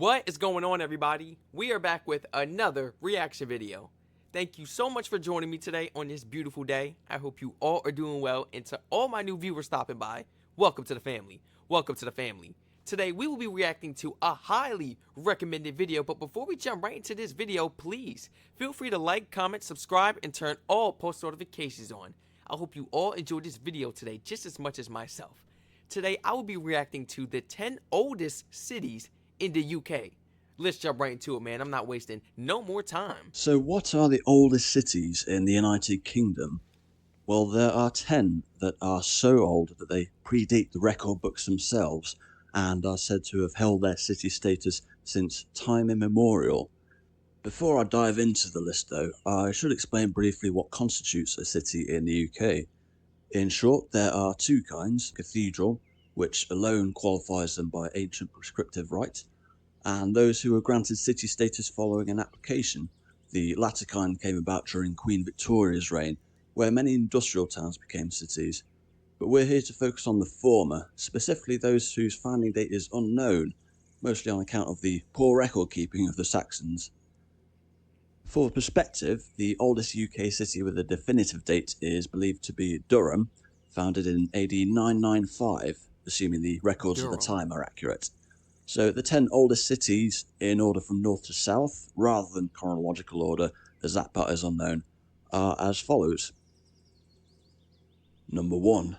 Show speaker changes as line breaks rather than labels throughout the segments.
What is going on, everybody? We are back with another reaction video. Thank you so much for joining me today on this beautiful day. I hope you all are doing well, and to all my new viewers stopping by, welcome to the family. Welcome to the family. Today we will be reacting to a highly recommended video, but before we jump right into this video, please feel free to like, comment, subscribe, and turn all post notifications on. I hope you all enjoyed this video today just as much as myself. Today I will be reacting to the 10 oldest cities in the UK. Let's jump right into it, man. I'm not wasting no more time.
So what are the oldest cities in the United Kingdom? Well, there are 10 that are so old that they predate the record books themselves and are said to have held their city status since time immemorial. Before I dive into the list though, I should explain briefly what constitutes a city in the UK. In short, there are two kinds: cathedral, which alone qualifies them by ancient prescriptive right, and those who were granted city status following an application. The latter kind came about during Queen Victoria's reign, where many industrial towns became cities. But we're here to focus on the former, specifically those whose founding date is unknown, mostly on account of the poor record keeping of the Saxons. For perspective, the oldest UK city with a definitive date is believed to be Durham, founded in AD 995, assuming the records of the time are accurate. So the 10 oldest cities, in order from north to south, rather than chronological order, as that part is unknown, are as follows. Number 1.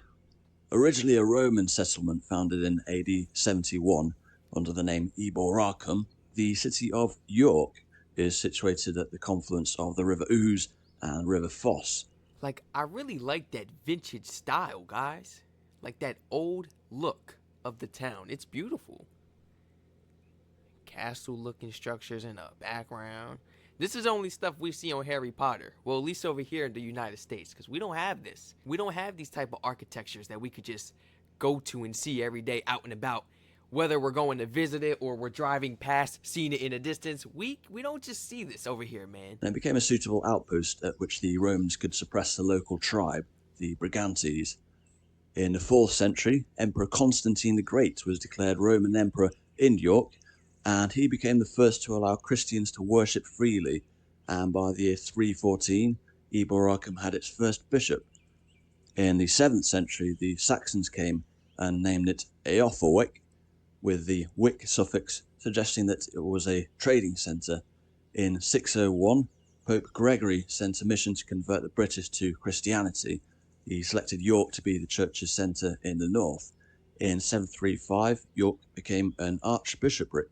Originally a Roman settlement founded in AD 71 under the name Eboracum, the city of York is situated at the confluence of the River Ouse and River Foss.
Like, I really like that vintage style, guys. Like that old look of the town. It's beautiful. Castle looking structures in the background. This is only stuff we see on Harry Potter. Well, at least over here in the United States, because we don't have this. We don't have these type of architectures that we could just go to and see every day out and about. Whether we're going to visit it or we're driving past, seeing it in a distance, we don't just see this over here, man.
And it became a suitable outpost at which the Romans could suppress the local tribe, the Brigantes. In the 4th century, Emperor Constantine the Great was declared Roman Emperor in York, and he became the first to allow Christians to worship freely, and by the year 314, Eboracum had its first bishop. In the 7th century, the Saxons came and named it Eoforwic, with the wic suffix suggesting that it was a trading centre. In 601, Pope Gregory sent a mission to convert the British to Christianity. He selected York to be the church's centre in the north. In 735, York became an archbishopric.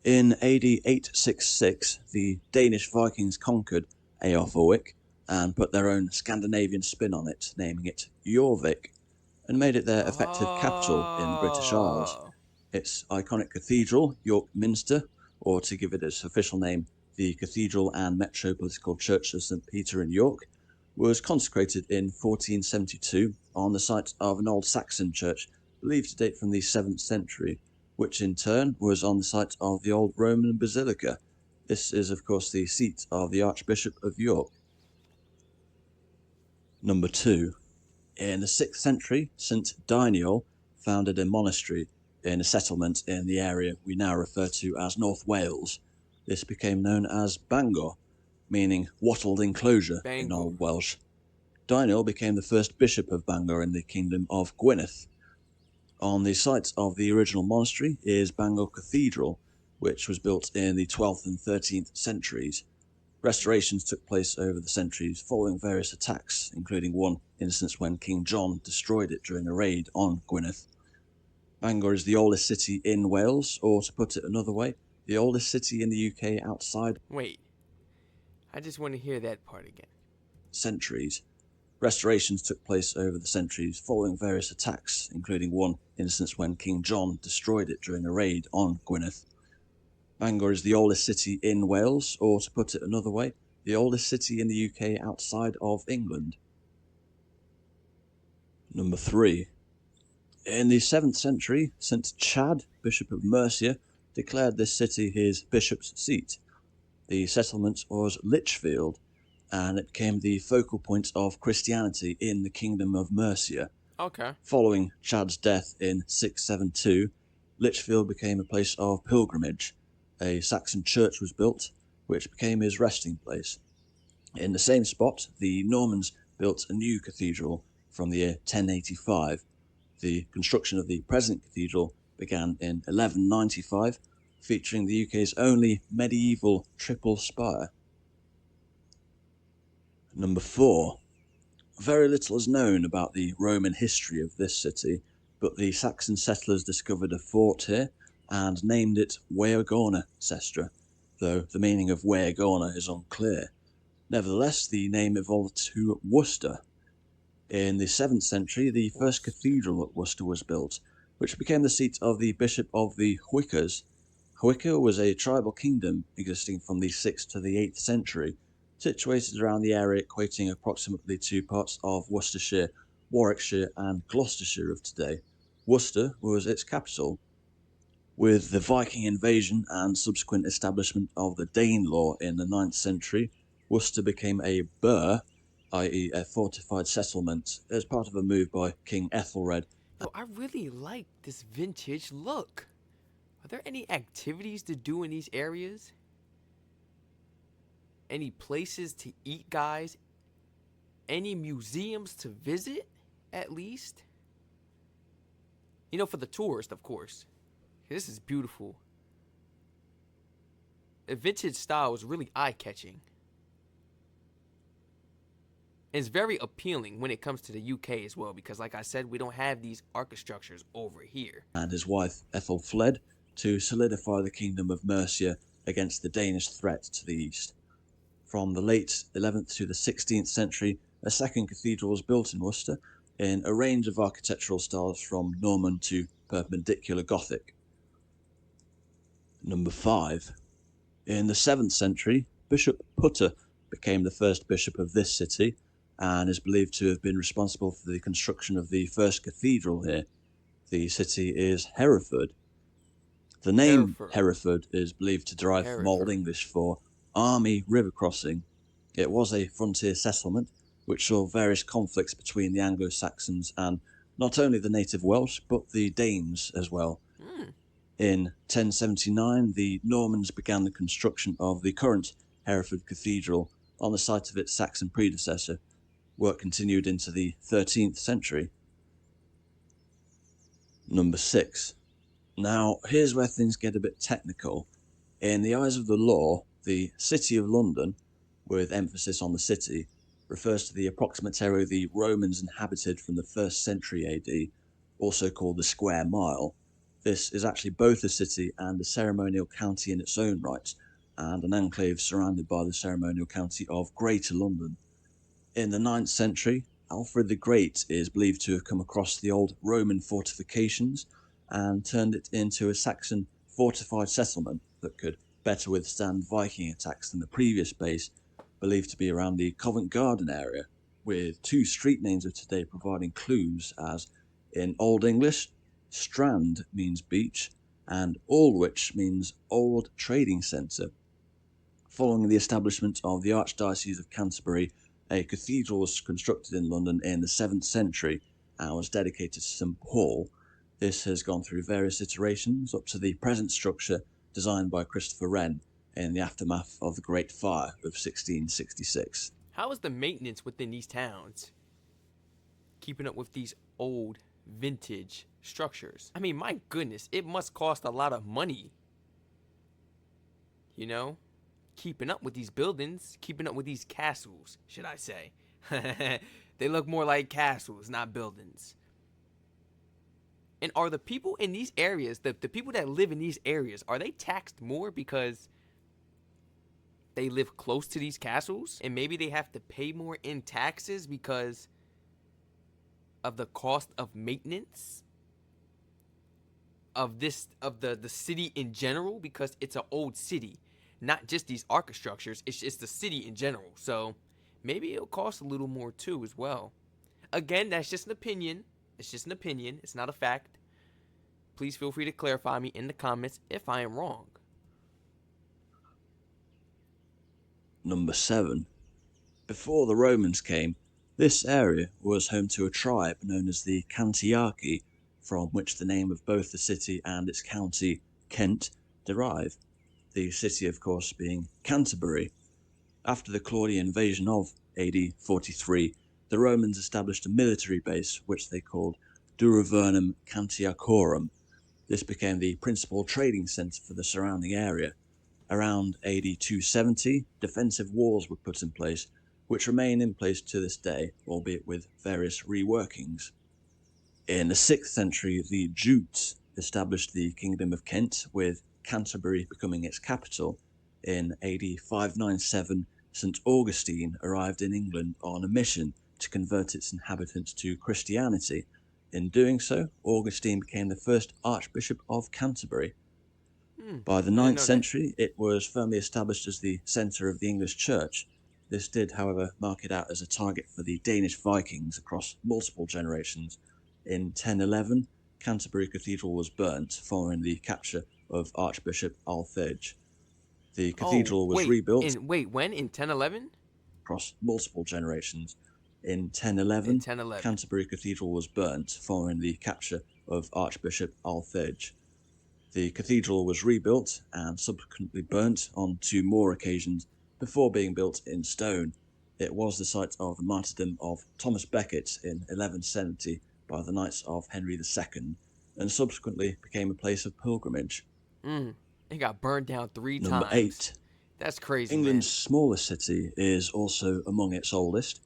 In AD 866, the Danish Vikings conquered Eoforwic and put their own Scandinavian spin on it, naming it Jorvik, and made it their effective capital in British Isles. Its iconic cathedral, York Minster, or to give it its official name, the Cathedral and Metropolitical Church of St. Peter in York, was consecrated in 1472 on the site of an old Saxon church believed to date from the 7th century, which in turn was on the site of the old Roman Basilica. This is of course the seat of the Archbishop of York. Number 2. In the 6th century, St. Diniol founded a monastery in a settlement in the area we now refer to as North Wales. This became known as Bangor, meaning wattled enclosure in Old Welsh. Diniol became the first bishop of Bangor in the Kingdom of Gwynedd. On the site of the original monastery is Bangor Cathedral, which was built in the 12th and 13th centuries. Restorations took place over the centuries following various attacks, including one instance when King John destroyed it during a raid on Gwynedd. Bangor is the oldest city in Wales, or to put it another way, the oldest city in the UK outside.
Wait, I just want to hear that part again.
Centuries. Restorations took place over the centuries following various attacks, including one instance when King John destroyed it during a raid on Gwynedd. Bangor is the oldest city in Wales, or to put it another way, the oldest city in the UK outside of England. Number 3. In the 7th century, St. Chad, Bishop of Mercia, declared this city his bishop's seat. The settlement was Lichfield, and it became the focal point of Christianity in the Kingdom of Mercia.
Okay.
Following Chad's death in 672, Lichfield became a place of pilgrimage. A Saxon church was built, which became his resting place. In the same spot, the Normans built a new cathedral from the year 1085. The construction of the present cathedral began in 1195, featuring the UK's only medieval triple spire. Number 4. Very little is known about the Roman history of this city, but the Saxon settlers discovered a fort here and named it Weagorna Sestra, though the meaning of Weagorna is unclear. Nevertheless, the name evolved to Worcester. In the 7th century, the first cathedral at Worcester was built, which became the seat of the Bishop of the Hwickers. Hwicker was a tribal kingdom existing from the 6th to the 8th century, situated around the area equating approximately to parts of Worcestershire, Warwickshire and Gloucestershire of today. Worcester was its capital. With the Viking invasion and subsequent establishment of the Danelaw in the 9th century, Worcester became a burh, i.e. a fortified settlement, as part of a move by King Ethelred.
So I really like this vintage look. Are there any activities to do in these areas? Any places to eat, guys? Any museums to visit, at least? You know, for the tourist, of course. This is beautiful. The vintage style is really eye-catching. It's very appealing when it comes to the UK as well, because like I said, we don't have these archistructures over here.
And his wife Ethel fled to solidify the kingdom of Mercia against the Danish threat to the east. From the late 11th to the 16th century, a second cathedral was built in Worcester in a range of architectural styles from Norman to Perpendicular Gothic. Number 5. In the 7th century, Bishop Putter became the first bishop of this city and is believed to have been responsible for the construction of the first cathedral here. The city is Hereford. The name Hereford is believed to derive from Old English for army river crossing. It was a frontier settlement which saw various conflicts between the Anglo-Saxons and not only the native Welsh but the Danes as well. In 1079, the Normans began the construction of the current Hereford Cathedral on the site of its Saxon predecessor. Work continued into the 13th century. Number 6. Now, here's where things get a bit technical. In the eyes of the law, the City of London, with emphasis on the city, refers to the approximate area the Romans inhabited from the 1st century AD, also called the square mile. This is actually both a city and a ceremonial county in its own right, and an enclave surrounded by the ceremonial county of Greater London. In the 9th century, Alfred the Great is believed to have come across the old Roman fortifications and turned it into a Saxon fortified settlement that could better withstand Viking attacks than the previous base, believed to be around the Covent Garden area, with 2 street names of today providing clues, as in Old English, Strand means beach, and Aldwych means old trading centre. Following the establishment of the Archdiocese of Canterbury, a cathedral was constructed in London in the 7th century and was dedicated to St Paul. This has gone through various iterations up to the present structure designed by Christopher Wren in the aftermath of the Great Fire of 1666.
How is the maintenance within these towns? Keeping up with these old vintage structures. I mean, my goodness, it must cost a lot of money. You know? Keeping up with these buildings, keeping up with these castles, should I say. They look more like castles, not buildings. And are the people in these areas, the people that live in these areas, are they taxed more because they live close to these castles? And maybe they have to pay more in taxes because of the cost of maintenance of the city in general, because it's an old city, not just these archistructures, it's the city in general. So maybe it'll cost a little more too as well. Again, that's just an opinion. It's just an opinion. It's not a fact. Please feel free to clarify me in the comments if I am wrong.
Number 7. Before the Romans came, this area was home to a tribe known as the Cantiaci. from which the name of both the city and its county, Kent, derive. The city, of course, being Canterbury. After the Claudian invasion of AD 43, the Romans established a military base which they called Duravernum Cantiacorum. This became the principal trading centre for the surrounding area. Around AD 270, defensive walls were put in place, which remain in place to this day, albeit with various reworkings. In the 6th century, the Jutes established the Kingdom of Kent, with Canterbury becoming its capital. In AD 597, St. Augustine arrived in England on a mission to convert its inhabitants to Christianity. In doing so, Augustine became the first Archbishop of Canterbury. By the 9th century, it was firmly established as the centre of the English Church. This did, however, mark it out as a target for the Danish Vikings across multiple generations. In 1011, Canterbury Cathedral was burnt following the capture of Archbishop Alphege. The cathedral was rebuilt.
When? In 1011?
Across multiple generations. In 1011, Canterbury Cathedral was burnt following the capture of Archbishop Alphege. The cathedral was rebuilt and subsequently burnt on 2 more occasions before being built in stone. It was the site of the martyrdom of Thomas Becket in 1170 by the Knights of Henry II, and subsequently became a place of pilgrimage.
It got burned down 3 times.
Number 8.
That's crazy,
England's
man.
smallest city is also among its oldest,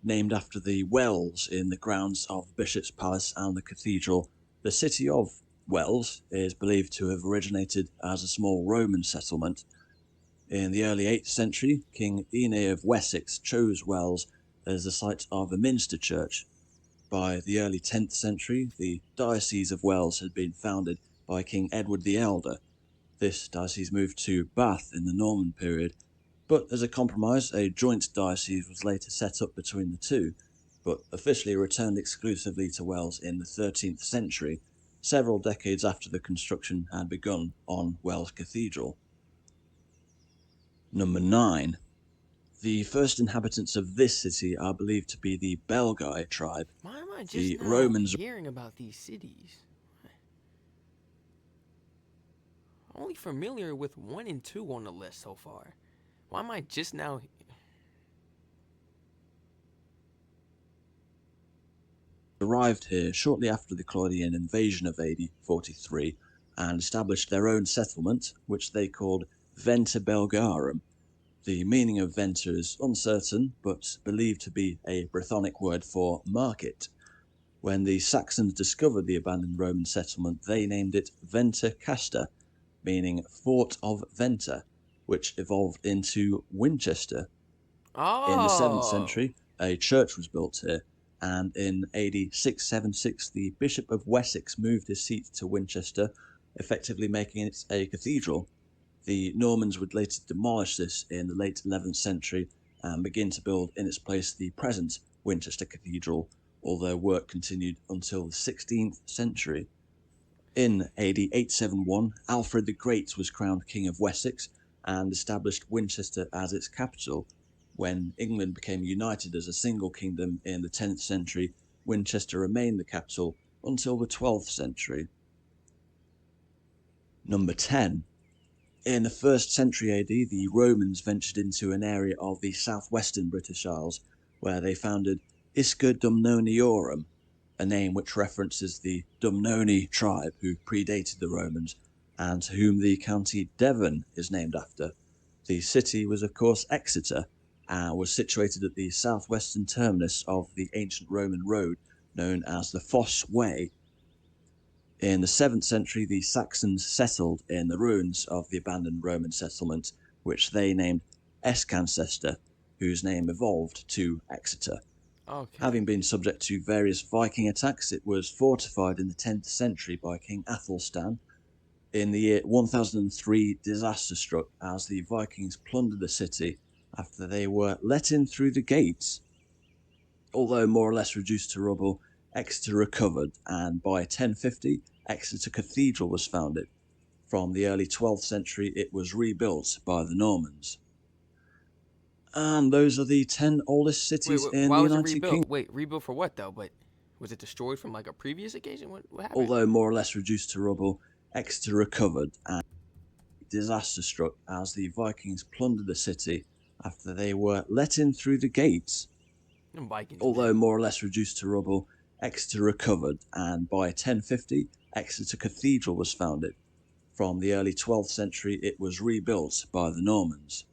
named after the wells in the grounds of the Bishop's Palace and the cathedral. The city of Wells is believed to have originated as a small Roman settlement. In the early 8th century, King Ine of Wessex chose Wells as the site of a minster church. By the early 10th century, the Diocese of Wells had been founded by King Edward the Elder. This diocese moved to Bath in the Norman period, but as a compromise, a joint diocese was later set up between the two, but officially returned exclusively to Wells in the 13th century, several decades after the construction had begun on Wells Cathedral. Number 9. The first inhabitants of this city are believed to be the Belgae tribe.
Why am I just
The
now
Romans
hearing about these cities? I'm only familiar with 1 and 2 on the list so far. Why am I just now...
arrived here shortly after the Claudian invasion of AD 43 and established their own settlement, which they called Venta Belgarum. The meaning of Venta is uncertain, but believed to be a Brythonic word for market. When the Saxons discovered the abandoned Roman settlement, they named it Venta Casta, meaning Fort of Venta, which evolved into Winchester. In the 7th century, a church was built here, and in AD 676 the Bishop of Wessex moved his seat to Winchester, effectively making it a cathedral. The Normans would later demolish this in the late 11th century and begin to build in its place the present Winchester Cathedral, although work continued until the 16th century. In AD 871, Alfred the Great was crowned King of Wessex and established Winchester as its capital. When England became united as a single kingdom in the 10th century, Winchester remained the capital until the 12th century. Number 10. In the 1st century AD, the Romans ventured into an area of the southwestern British Isles, where they founded Isca Dumnoniorum, a name which references the Dumnoni tribe who predated the Romans, and to whom the county Devon is named after. The city was, of course, Exeter, and was situated at the southwestern terminus of the ancient Roman road known as the Fosse Way. In the 7th century, the Saxons settled in the ruins of the abandoned Roman settlement, which they named Escancester, whose name evolved to Exeter. Having been subject to various Viking attacks, it was fortified in the 10th century by King Athelstan. In the year 1003, disaster struck as the Vikings plundered the city after they were let in through the gates. Although more or less reduced to rubble, Exeter recovered, and by 1050, Exeter Cathedral was founded. From the early 12th century, it was rebuilt by the Normans. And those are the 10 oldest cities in the United Kingdom.
Wait, rebuilt for what though? But Was it destroyed from like a previous occasion? What happened?
Although more or less reduced to rubble, Exeter recovered and disaster struck as the Vikings plundered the city after they were let in through the gates.
Them Vikings,
Although
man.
more or less reduced to rubble, Exeter recovered, and by 1050, Exeter Cathedral was founded. From the early 12th century, it was rebuilt by the Normans.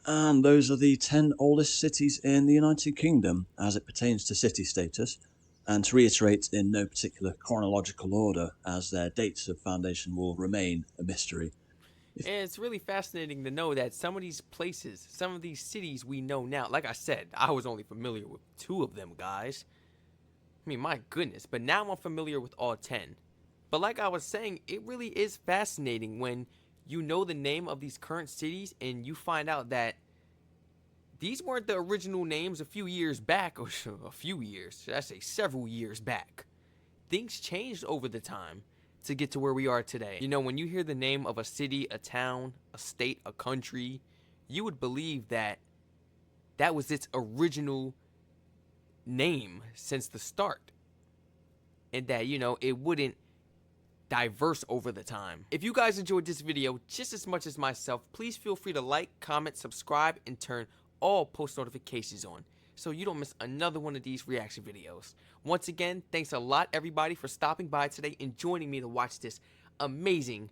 And those are the 10 oldest cities in the United Kingdom as it pertains to city status. And to reiterate, in no particular chronological order, as their dates of foundation will remain a mystery.
And it's really fascinating to know that some of these places, some of these cities we know now, like I said, I was only familiar with 2 of them, guys. I mean, my goodness, but now I'm familiar with all 10. But like I was saying, it really is fascinating when you know the name of these current cities and you find out that these weren't the original names a few years back, or a few years, should I say several years back. Things changed over the time to get to where we are today. You know, when you hear the name of a city, a town, a state, a country, you would believe that that was its original name since the start. And that, you know, it wouldn't diverse over the time. If you guys enjoyed this video just as much as myself, please feel free to like, comment, subscribe, and turn all post notifications on so you don't miss another one of these reaction videos. Once again, thanks a lot everybody for stopping by today and joining me to watch this amazing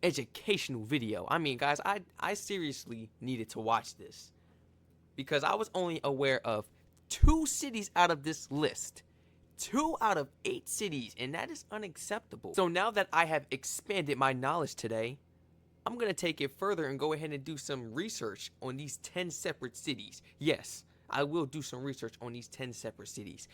educational video. I mean, guys, I seriously needed to watch this because I was only aware of 2 cities out of this list. 2 out of 8 cities, and that is unacceptable. So now that I have expanded my knowledge today, I'm going to take it further and go ahead and do some research on these 10 separate cities. Yes, I will do some research on these 10 separate cities.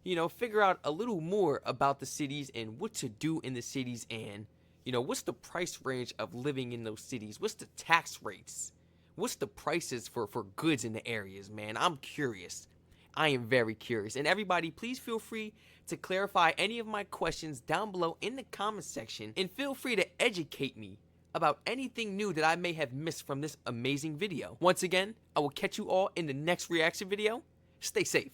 You know, figure out a little more about the cities and what to do in the cities, and, you know, what's the price range of living in those cities? What's the tax rates? What's the prices for goods in the areas, man? I'm curious. I am very curious. And everybody, please feel free to clarify any of my questions down below in the comment section. And feel free to educate me about anything new that I may have missed from this amazing video. Once again, I will catch you all in the next reaction video. Stay safe.